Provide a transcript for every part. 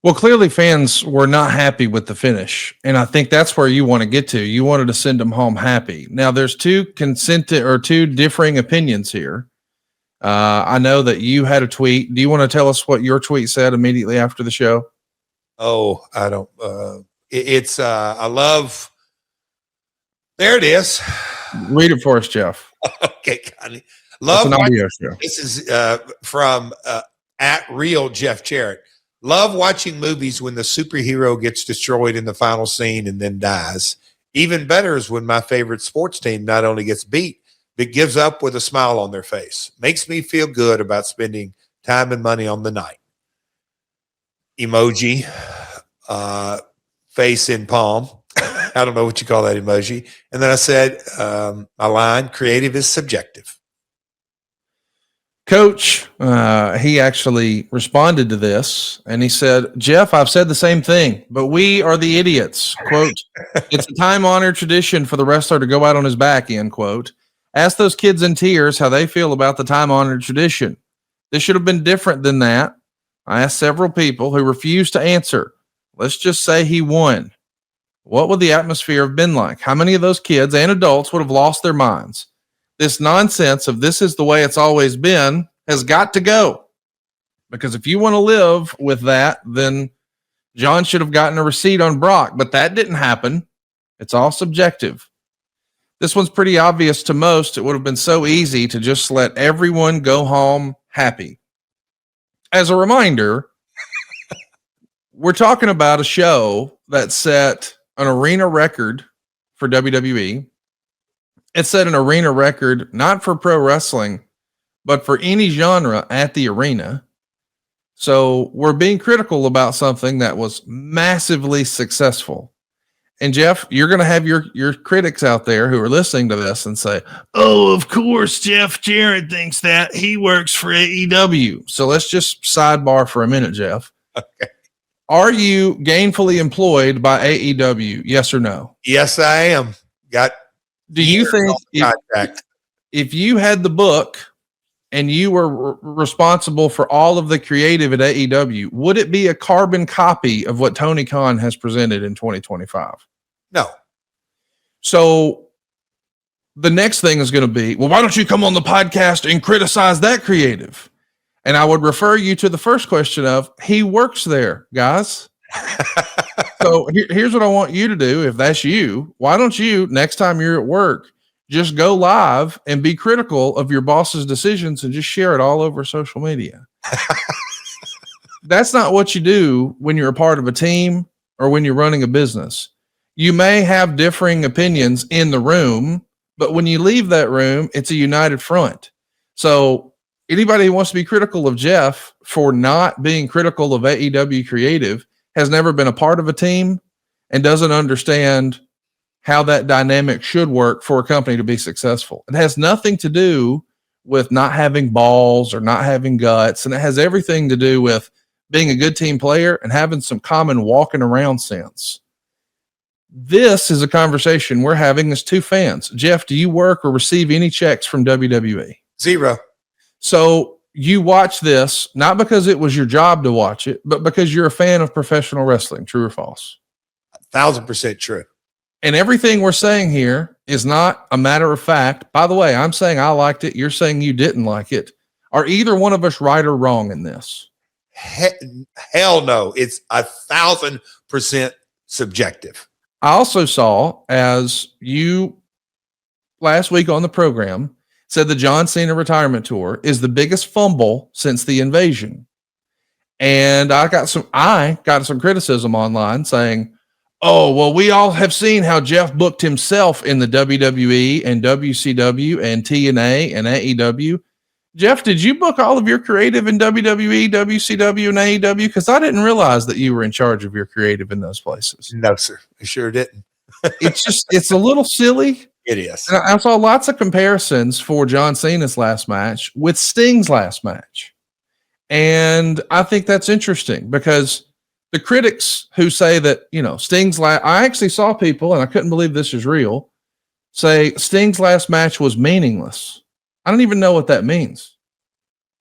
Well, clearly fans were not happy with the finish, and I think that's where you want to get to. You wanted to send them home happy. Now, there's two differing opinions here. I know that you had a tweet. Do you want to tell us what your tweet said immediately after the show? Oh, I don't. I love. There it is. Read it for us, Jeff. Okay, Connie. Love an audio show. This is from at real Jeff Jarrett. Love watching movies when the superhero gets destroyed in the final scene and then dies. Even better is when my favorite sports team not only gets beat, but gives up with a smile on their face. Makes me feel good about spending time and money on the night. Emoji, face in palm. I don't know what you call that emoji. And then I said, my line, creative is subjective. Coach, he actually responded to this and he said, Jeff, I've said the same thing, but we are the idiots. Quote, it's a time-honored tradition for the wrestler to go out on his back, end quote. Ask those kids in tears how they feel about the time-honored tradition. This should have been different than that. I asked several people who refused to answer. Let's just say he won. What would the atmosphere have been like? How many of those kids and adults would have lost their minds? This nonsense of this is the way it's always been has got to go. Because if you want to live with that, then John should have gotten a receipt on Brock, but that didn't happen. It's all subjective. This one's pretty obvious to most. It would have been so easy to just let everyone go home happy. As a reminder, we're talking about a show that set an arena record for WWE. It set an arena record, not for pro wrestling, but for any genre at the arena. So we're being critical about something that was massively successful. And Jeff, you're going to have your critics out there who are listening to this and say, oh, of course, Jeff Jarrett thinks that he works for AEW. So let's just sidebar for a minute, Jeff. Okay. Are you gainfully employed by AEW? Yes or no? Yes, I am. Do you think if you had the book and you were responsible for all of the creative at AEW, would it be a carbon copy of what Tony Khan has presented in 2025? No. So the next thing is going to be, well, why don't you come on the podcast and criticize that creative? And I would refer you to the first question of, he works there, guys. So here's what I want you to do. If that's you, why don't you, next time you're at work, just go live and be critical of your boss's decisions and just share it all over social media. That's not what you do when you're a part of a team or when you're running a business. You may have differing opinions in the room, but when you leave that room, it's a united front. So anybody who wants to be critical of Jeff for not being critical of AEW creative has never been a part of a team and doesn't understand how that dynamic should work for a company to be successful. It has nothing to do with not having balls or not having guts. And it has everything to do with being a good team player and having some common walking around sense. This is a conversation we're having as two fans. Jeff, do you work or receive any checks from WWE? Zero. So you watch this, not because it was your job to watch it, but because you're a fan of professional wrestling. True or false? 1,000% true. And everything we're saying here is not a matter of fact. By the way, I'm saying I liked it. You're saying you didn't like it. Are either one of us right or wrong in this? Hell no. It's 1,000% subjective. I also saw, as you last week on the program said, the John Cena retirement tour is the biggest fumble since the invasion. And I got some criticism online saying, oh, well, we all have seen how Jeff booked himself in the WWE and WCW and TNA and AEW. Jeff, did you book all of your creative in WWE, WCW, and AEW? Because I didn't realize that you were in charge of your creative in those places. No, sir. I sure didn't. It's a little silly. It is. And I saw lots of comparisons for John Cena's last match with Sting's last match. And I think that's interesting because the critics who say that, Sting's I actually saw people, and I couldn't believe this is real, say Sting's last match was meaningless. I don't even know what that means.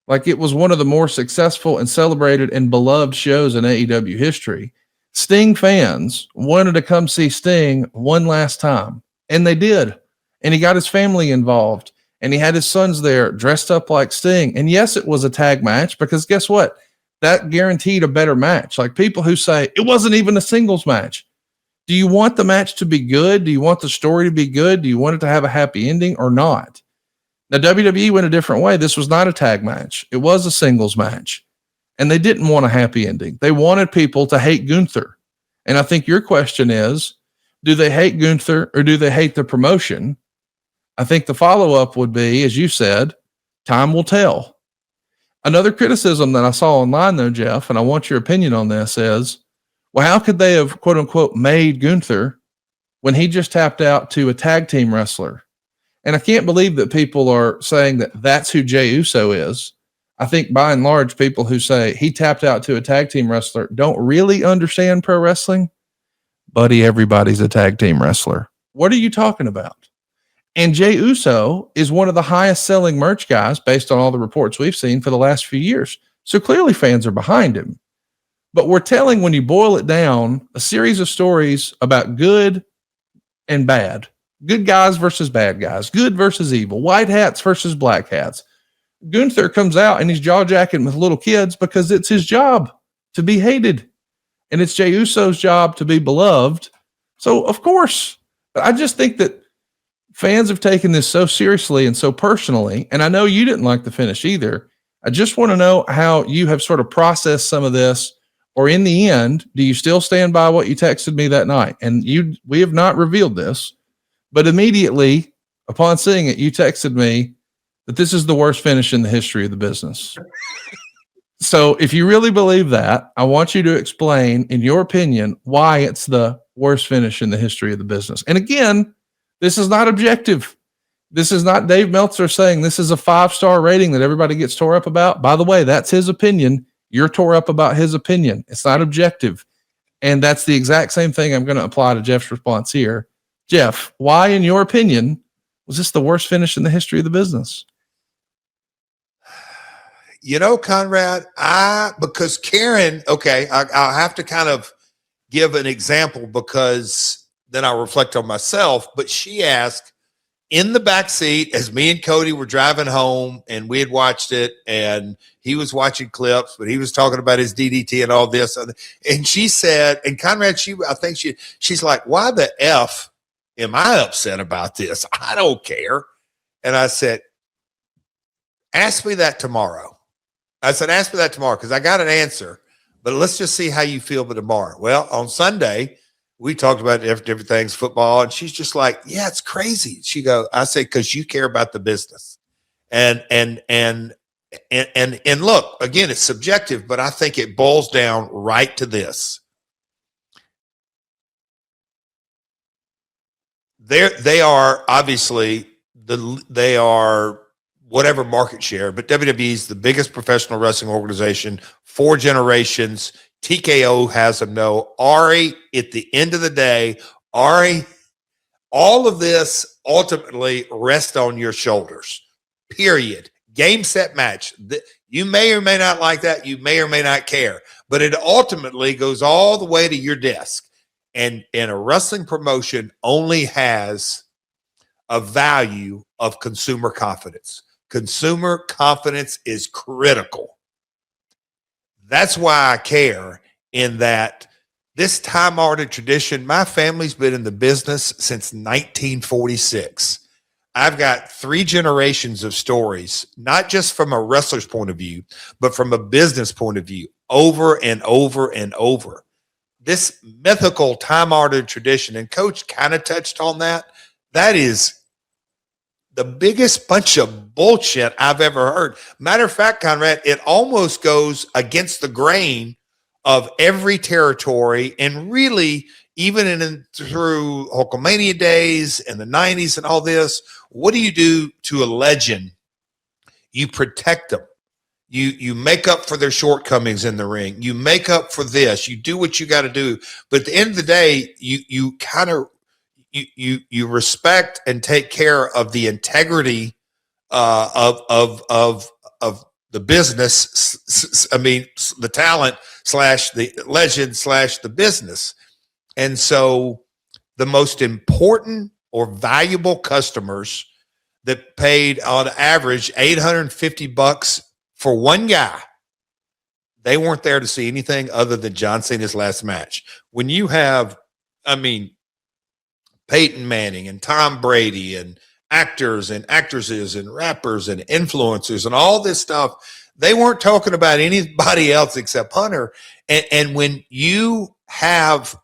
Like it was one of the more successful and celebrated and beloved shows in AEW history. Sting fans wanted to come see Sting one last time, and they did. And he got his family involved, and he had his sons there dressed up like Sting. And yes, it was a tag match because guess what? That guaranteed a better match. Like people who say it wasn't even a singles match. Do you want the match to be good? Do you want the story to be good? Do you want it to have a happy ending or not? Now, WWE went a different way. This was not a tag match. It was a singles match. And they didn't want a happy ending. They wanted people to hate Gunther. And I think your question is, do they hate Gunther or do they hate the promotion? I think the follow-up would be, as you said, time will tell. Another criticism that I saw online, though, Jeff, and I want your opinion on this, is, well, how could they have, quote unquote, made Gunther when he just tapped out to a tag team wrestler? And I can't believe that people are saying that that's who Jay Uso is. I think by and large, people who say he tapped out to a tag team wrestler don't really understand pro wrestling. Buddy, everybody's a tag team wrestler. What are you talking about? And Jay Uso is one of the highest selling merch guys based on all the reports we've seen for the last few years. So clearly fans are behind him. But we're telling, when you boil it down, a series of stories about good and bad. Good guys versus bad guys. Good versus evil. White hats versus black hats. Gunther comes out and he's jaw-jacking with little kids because it's his job to be hated. And it's Jey Uso's job to be beloved. So, of course, but I just think that fans have taken this so seriously and so personally. And I know you didn't like the finish either. I just want to know how you have sort of processed some of this, or in the end, do you still stand by what you texted me that night? And we have not revealed this, but immediately upon seeing it, you texted me that this is the worst finish in the history of the business. So if you really believe that, I want you to explain, in your opinion, why it's the worst finish in the history of the business. And again, this is not objective. This is not Dave Meltzer saying this is a 5-star rating that everybody gets tore up about. By the way, that's his opinion. You're tore up about his opinion. It's not objective. And that's the exact same thing I'm going to apply to Jeff's response here. Jeff, why, in your opinion, was this the worst finish in the history of the business? You know, Conrad, because Karen, okay, I'll have to kind of give an example because then I'll reflect on myself. But she asked in the back seat as me and Cody were driving home, and we had watched it, and he was watching clips, but he was talking about his DDT and all this. And she said, and Conrad, she's like, why the F am I upset about this? I don't care. And I said, ask me that tomorrow. Ask me that tomorrow because I got an answer, but let's just see how you feel by tomorrow. Well, on Sunday, we talked about different things, football, and she's just like, yeah, it's crazy. I say, because you care about the business. And look, again, it's subjective, but I think it boils down right to this. They are obviously they are whatever market share, but WWE is the biggest professional wrestling organization, 4 generations. TKO has them know. Ari, at the end of the day, Ari, all of this ultimately rests on your shoulders, period. Game, set, match. You may or may not like that. You may or may not care, but it ultimately goes all the way to your desk. And a wrestling promotion only has a value of consumer confidence. Consumer confidence is critical. That's why I care, in that this time-honored tradition, my family's been in the business since 1946. I've got 3 generations of stories, not just from a wrestler's point of view, but from a business point of view, over and over and over. This mythical time-honored tradition, and Coach kind of touched on that, that is the biggest bunch of bullshit I've ever heard. Matter of fact, Conrad, it almost goes against the grain of every territory, and really even through Hulkamania days in the 90s and all this. What do you do to a legend? You protect them. You make up for their shortcomings in the ring. You make up for this. You do what you got to do. But at the end of the day, you kind of you respect and take care of the integrity of the business, the talent / the legend / the business. And so the most important or valuable customers that paid on average $850 for one guy, they weren't there to see anything other than John Cena's last match. When you have, Peyton Manning and Tom Brady and actors and actresses and rappers and influencers and all this stuff, they weren't talking about anybody else except Hunter. And when you have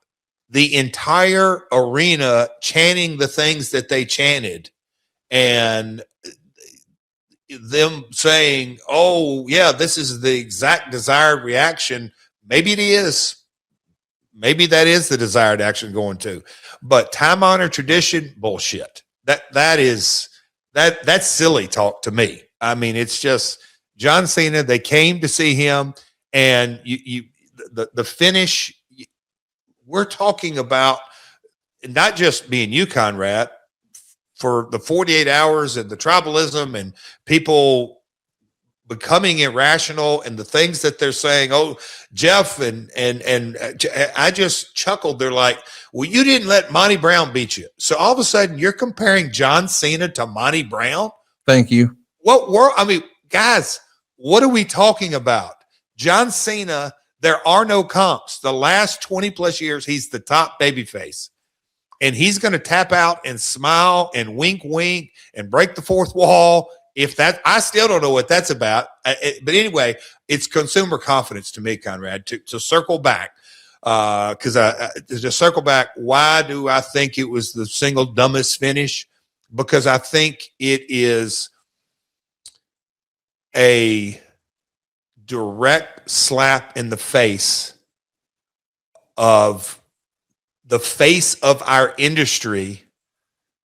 the entire arena chanting the things that they chanted and them saying, oh, yeah, this is the exact desired reaction, maybe it is. Maybe that is the desired action going to. But time-honored tradition, bullshit. That's silly talk to me. It's just John Cena. They came to see him, and the finish. We're talking about not just me and you, Conrad, for the 48 hours and the tribalism and people becoming irrational and the things that they're saying. Oh, Jeff and I just chuckled. They're like, well, you didn't let Monty Brown beat you. So all of a sudden you're comparing John Cena to Monty Brown. Thank you. Guys, what are we talking about? John Cena, there are no comps. The last 20 plus years, he's the top babyface. And he's going to tap out and smile and wink, wink and break the fourth wall. I still don't know what that's about. But anyway, it's consumer confidence to me, Conrad, to circle back. To circle back, why do I think it was the single dumbest finish? Because I think it is a direct slap in the face of the face of our industry.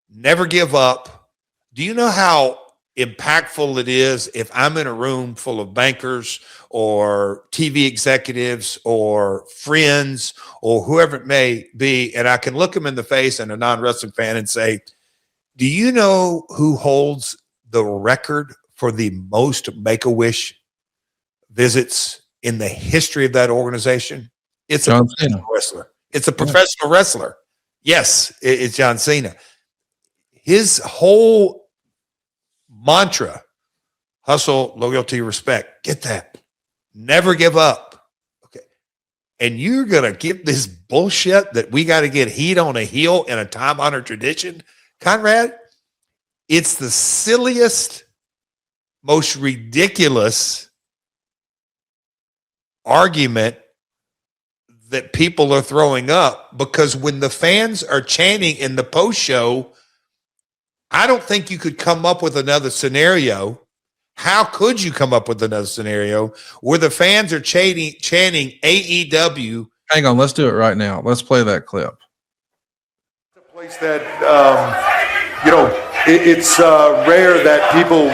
Never give up. Do you know how impactful it is if I'm in a room full of bankers or TV executives or friends or whoever it may be, and I can look them in the face and a non-wrestling fan and say, do you know who holds the record for the most Make-A-Wish visits in the history of that organization? It's a professional wrestler. It's a professional wrestler. Yes, it's John Cena. His whole mantra, hustle, loyalty, respect. Get that. Never give up. Okay. And you're going to give this bullshit that we got to get heat on a heel in a time-honored tradition? Conrad, it's the silliest, most ridiculous argument that people are throwing up, because when the fans are chanting in the post show, I don't think you could come up with another scenario. How could you come up with another scenario where the fans are chanting AEW? Hang on, let's do it right now. Let's play that clip. It's a place that, it's rare that people,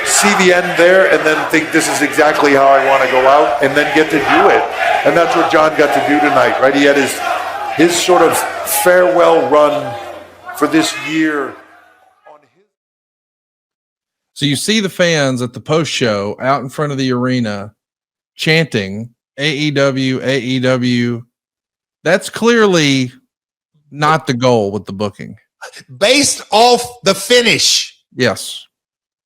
see the end there and then think this is exactly how I want to go out and then get to do it. And that's what John got to do tonight, right? He had his sort of farewell run for this year. So you see the fans at the post show out in front of the arena chanting AEW, AEW. That's clearly not the goal with the booking. Based off the finish. Yes.